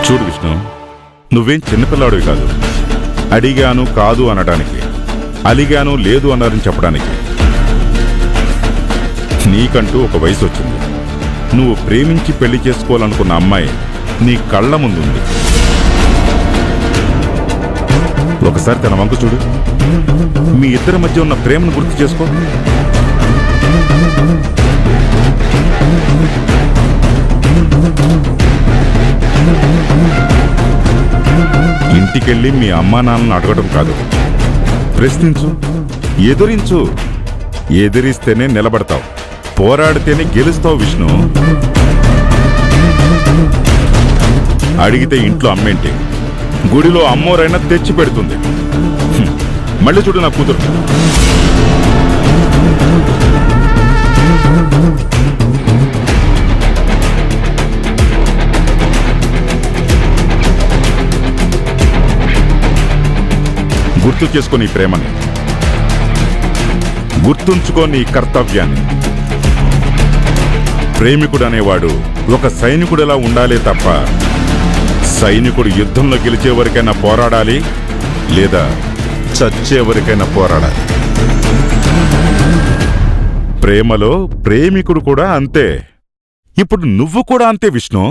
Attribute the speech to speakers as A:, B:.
A: చూడు విష్ణు, నువ్వేం చిన్నపిల్లాడివి కాదు. అడిగాను కాదు అనడానికి, అలిగాను లేదు అన్నారని చెప్పడానికి. నీకంటూ ఒక వయసు వచ్చింది. నువ్వు ప్రేమించి పెళ్లి చేసుకోవాలనుకున్న అమ్మాయి నీ కళ్ళ ముందుంది. ఒకసారి తన వంక చూడు. మీ ఇద్దరి మధ్య ఉన్న ప్రేమను గుర్తు చేసుకో. ఇంటికెళ్ళి మీ అమ్మా నాన్నను అడగడం కాదు, ప్రశ్నించు, ఎదురించు. ఎదిరిస్తేనే నిలబడతావు, పోరాడితేనే గెలుస్తావు విష్ణు. అడిగితే ఇంట్లో అమ్మేంటి, గుడిలో అమ్మోరైనా తెచ్చి పెడుతుంది. మళ్ళీ చూడు నా కూతురు. గుర్తు చేసుకో నీ ప్రేమని, గుర్తుంచుకో నీ కర్తవ్యాన్ని. ప్రేమికుడు అనేవాడు ఒక సైనికుడిలా ఉండాలే తప్ప, సైనికుడు యుద్ధంలో గెలిచేవరకైనా పోరాడాలి, లేదా చచ్చేవరకైనా పోరాడాలి. ప్రేమలో ప్రేమికుడు కూడా అంతే. ఇప్పుడు నువ్వు కూడా అంతే విష్ణు.